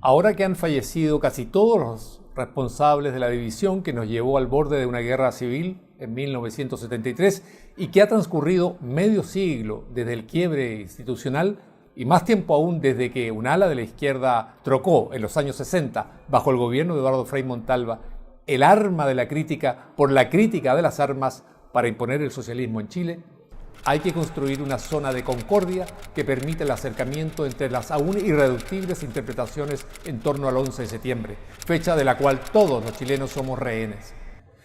Ahora que han fallecido casi todos los responsables de la división que nos llevó al borde de una guerra civil en 1973 y que ha transcurrido medio siglo desde el quiebre institucional y más tiempo aún desde que un ala de la izquierda trocó en los años 60 bajo el gobierno de Eduardo Frei Montalva el arma de la crítica por la crítica de las armas para imponer el socialismo en Chile, hay que construir una zona de concordia que permita el acercamiento entre las aún irreductibles interpretaciones en torno al 11 de septiembre, fecha de la cual todos los chilenos somos rehenes.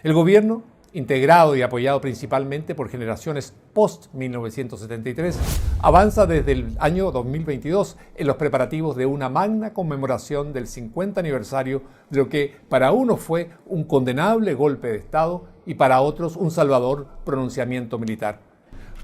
El gobierno, integrado y apoyado principalmente por generaciones post-1973, avanza desde el año 2022 en los preparativos de una magna conmemoración del 50 aniversario de lo que para unos fue un condenable golpe de Estado y para otros un salvador pronunciamiento militar.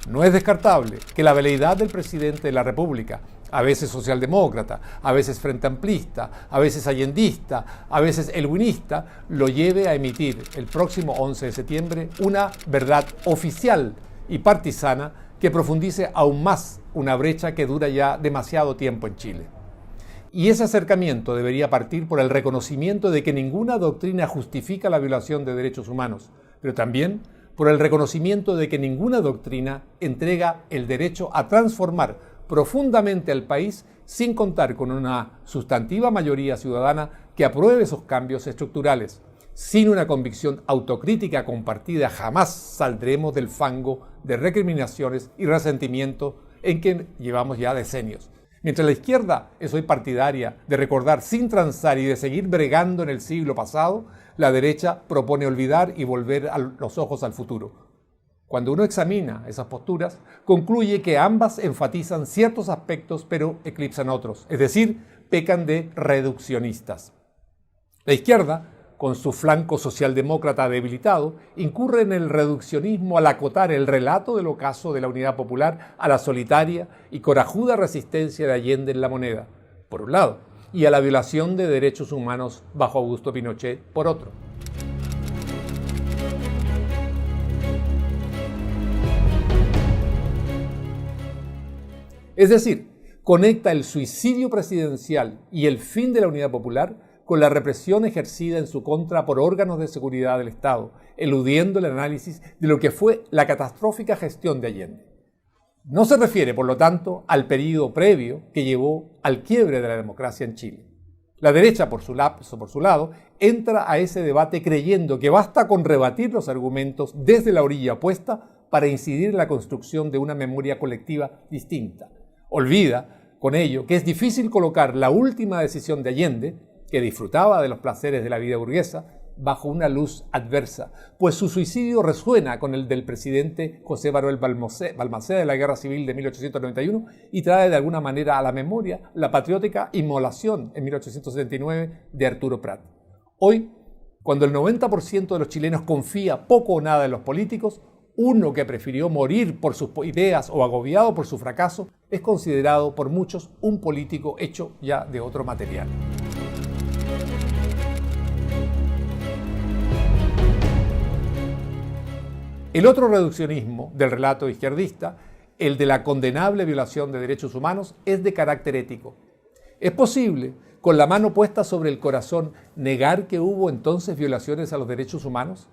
No es descartable que la veleidad del presidente de la República, a veces socialdemócrata, a veces frente amplista, a veces allendista, a veces elwinista, lo lleve a emitir el próximo 11 de septiembre una verdad oficial y partisana que profundice aún más una brecha que dura ya demasiado tiempo en Chile. Y ese acercamiento debería partir por el reconocimiento de que ninguna doctrina justifica la violación de derechos humanos, pero también por el reconocimiento de que ninguna doctrina entrega el derecho a transformar profundamente al país sin contar con una sustantiva mayoría ciudadana que apruebe esos cambios estructurales. Sin una convicción autocrítica compartida jamás saldremos del fango de recriminaciones y resentimiento en que llevamos ya decenios. Mientras la izquierda es hoy partidaria de recordar sin transar y de seguir bregando en el siglo pasado, la derecha propone olvidar y volver los ojos al futuro. Cuando uno examina esas posturas, concluye que ambas enfatizan ciertos aspectos pero eclipsan otros, es decir, pecan de reduccionistas. La izquierda, con su flanco socialdemócrata debilitado, incurre en el reduccionismo al acotar el relato del ocaso de la Unidad Popular a la solitaria y corajuda resistencia de Allende en La Moneda, por un lado, y a la violación de derechos humanos bajo Augusto Pinochet, por otro. Es decir, conecta el suicidio presidencial y el fin de la Unidad Popular con la represión ejercida en su contra por órganos de seguridad del Estado, eludiendo el análisis de lo que fue la catastrófica gestión de Allende. No se refiere, por lo tanto, al periodo previo que llevó al quiebre de la democracia en Chile. La derecha, por su lado, entra a ese debate creyendo que basta con rebatir los argumentos desde la orilla opuesta para incidir en la construcción de una memoria colectiva distinta. Olvida, con ello, que es difícil colocar la última decisión de Allende, que disfrutaba de los placeres de la vida burguesa, bajo una luz adversa, pues su suicidio resuena con el del presidente José Manuel Balmaceda de la Guerra Civil de 1891 y trae de alguna manera a la memoria la patriótica inmolación en 1879 de Arturo Prat. Hoy, cuando el 90% de los chilenos confía poco o nada en los políticos, uno que prefirió morir por sus ideas o agobiado por su fracaso es considerado por muchos un político hecho ya de otro material. El otro reduccionismo del relato izquierdista, el de la condenable violación de derechos humanos, es de carácter ético. ¿Es posible, con la mano puesta sobre el corazón, negar que hubo entonces violaciones a los derechos humanos?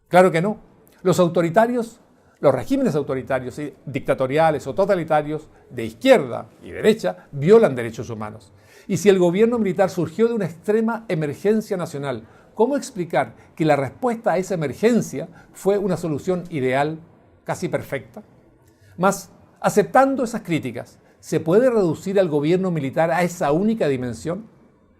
Claro que no. Los regímenes autoritarios, dictatoriales o totalitarios de izquierda y derecha violan derechos humanos. Y si el gobierno militar surgió de una extrema emergencia nacional, ¿cómo explicar que la respuesta a esa emergencia fue una solución ideal, casi perfecta? Mas, aceptando esas críticas, ¿se puede reducir al gobierno militar a esa única dimensión?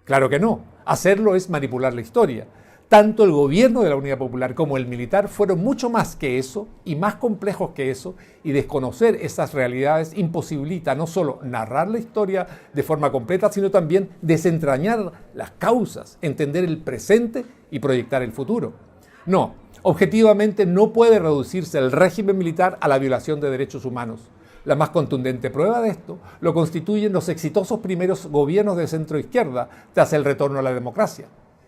Claro que no. Hacerlo es manipular la historia. Tanto el gobierno de la Unidad Popular como el militar fueron mucho más que eso y más complejos que eso, y desconocer esas realidades imposibilita no solo narrar la historia de forma completa, sino también desentrañar las causas, entender el presente y proyectar el futuro. No, objetivamente no puede reducirse el régimen militar a la violación de derechos humanos. La más contundente prueba de esto lo constituyen los exitosos primeros gobiernos de centro-izquierda tras el retorno a la democracia.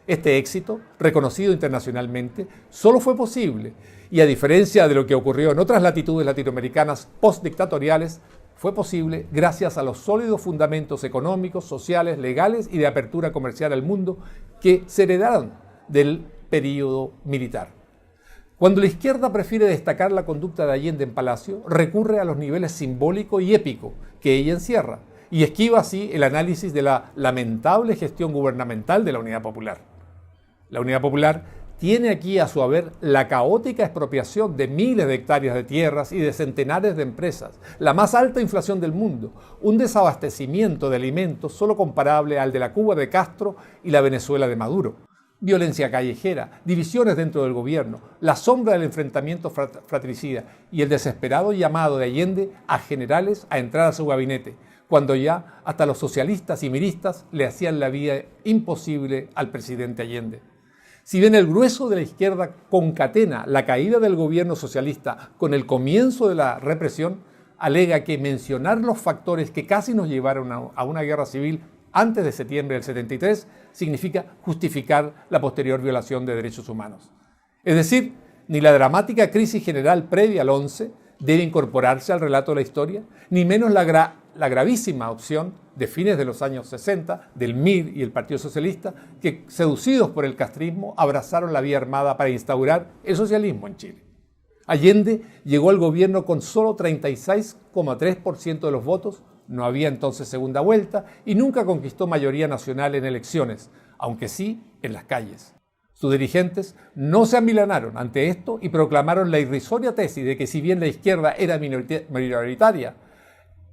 Este éxito, reconocido internacionalmente, solo fue posible, y a diferencia de lo que ocurrió en otras latitudes latinoamericanas postdictatoriales, fue posible gracias a los sólidos fundamentos económicos, sociales, legales y de apertura comercial al mundo que se heredaron del período militar. Cuando la izquierda prefiere destacar la conducta de Allende en Palacio, recurre a los niveles simbólico y épico que ella encierra y esquiva así el análisis de la lamentable gestión gubernamental de la Unidad Popular. La Unidad Popular tiene aquí a su haber la caótica expropiación de miles de hectáreas de tierras y de centenares de empresas, la más alta inflación del mundo, un desabastecimiento de alimentos solo comparable al de la Cuba de Castro y la Venezuela de Maduro, violencia callejera, divisiones dentro del gobierno, la sombra del enfrentamiento fratricida y el desesperado llamado de Allende a generales a entrar a su gabinete, cuando ya hasta los socialistas y miristas le hacían la vida imposible al presidente Allende. Si bien el grueso de la izquierda concatena la caída del gobierno socialista con el comienzo de la represión, alega que mencionar los factores que casi nos llevaron a una guerra civil antes de septiembre del 73 significa justificar la posterior violación de derechos humanos. Es decir, ni la dramática crisis general previa al 11 debe incorporarse al relato de la historia, ni menos la gravísima opción de fines de los años 60 del MIR y el Partido Socialista, que seducidos por el castrismo abrazaron la vía armada para instaurar el socialismo en Chile. Allende llegó al gobierno con solo 36,3% de los votos, no había entonces segunda vuelta y nunca conquistó mayoría nacional en elecciones, aunque sí en las calles. Sus dirigentes no se amilanaron ante esto y proclamaron la irrisoria tesis de que si bien la izquierda era minoritaria,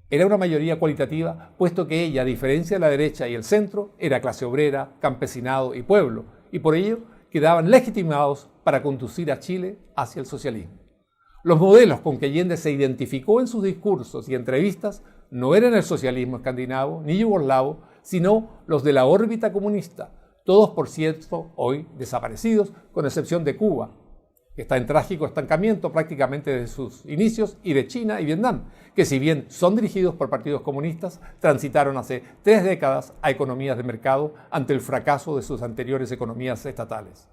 era una mayoría cualitativa, puesto que ella, a diferencia de la derecha y el centro, era clase obrera, campesinado y pueblo, y por ello quedaban legitimados para conducir a Chile hacia el socialismo. Los modelos con que Allende se identificó en sus discursos y entrevistas no eran el socialismo escandinavo ni yugoslavo, sino los de la órbita comunista, todos por cierto hoy desaparecidos, con excepción de Cuba, que está en trágico estancamiento prácticamente desde sus inicios, y de China y Vietnam, que si bien son dirigidos por partidos comunistas, transitaron hace 3 décadas a economías de mercado ante el fracaso de sus anteriores economías estatales.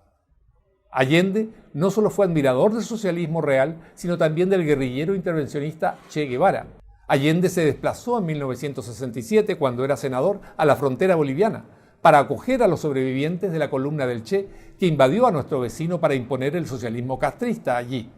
Allende no solo fue admirador del socialismo real, sino también del guerrillero intervencionista Che Guevara. Allende se desplazó en 1967, cuando era senador, a la frontera boliviana, para acoger a los sobrevivientes de la columna del Che, que invadió a nuestro vecino para imponer el socialismo castrista allí.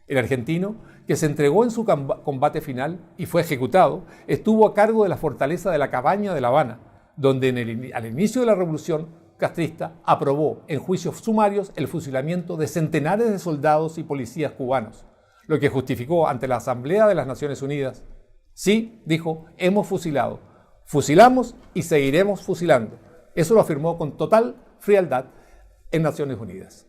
El argentino, que se entregó en su combate final y fue ejecutado, estuvo a cargo de la fortaleza de la Cabaña de La Habana, donde al inicio de la revolución castrista aprobó en juicios sumarios el fusilamiento de centenares de soldados y policías cubanos, lo que justificó ante la Asamblea de las Naciones Unidas: sí, dijo, hemos fusilado, fusilamos y seguiremos fusilando. Eso lo afirmó con total frialdad en Naciones Unidas.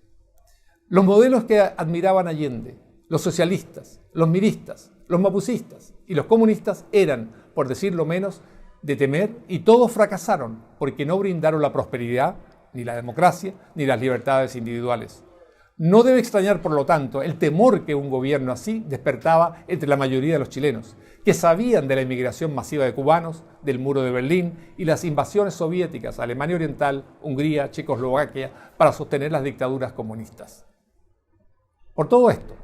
Los modelos que admiraban Allende, los socialistas, los miristas, los mapucistas y los comunistas eran, por decirlo menos, de temer, y todos fracasaron porque no brindaron la prosperidad, ni la democracia, ni las libertades individuales. No debe extrañar, por lo tanto, el temor que un gobierno así despertaba entre la mayoría de los chilenos, que sabían de la inmigración masiva de cubanos, del muro de Berlín y las invasiones soviéticas a Alemania Oriental, Hungría, Checoslovaquia, para sostener las dictaduras comunistas. Por todo esto,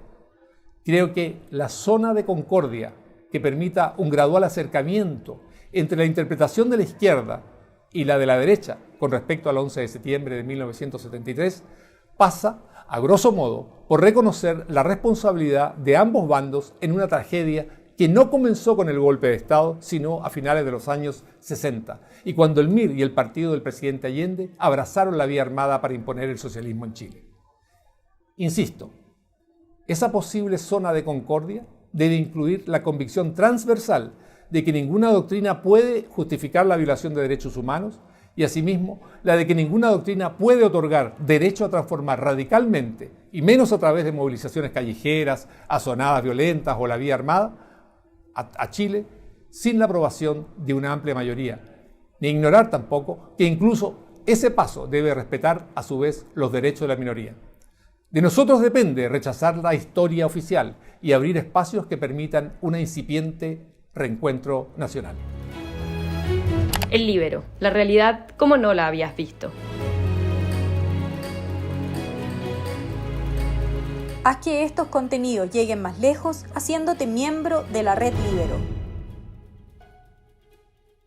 creo que la zona de concordia que permita un gradual acercamiento entre la interpretación de la izquierda y la de la derecha con respecto al 11 de septiembre de 1973 pasa, a grosso modo, por reconocer la responsabilidad de ambos bandos en una tragedia que no comenzó con el golpe de Estado, sino a finales de los años 60, y cuando el MIR y el partido del presidente Allende abrazaron la vía armada para imponer el socialismo en Chile. Insisto, esa posible zona de concordia debe incluir la convicción transversal de que ninguna doctrina puede justificar la violación de derechos humanos, y asimismo la de que ninguna doctrina puede otorgar derecho a transformar radicalmente, y menos a través de movilizaciones callejeras, azonadas violentas o la vía armada, a Chile sin la aprobación de una amplia mayoría, ni ignorar tampoco que incluso ese paso debe respetar a su vez los derechos de la minoría. De nosotros depende rechazar la historia oficial y abrir espacios que permitan un incipiente reencuentro nacional. El Líbero, la realidad como no la habías visto. Haz que estos contenidos lleguen más lejos haciéndote miembro de la Red Líbero.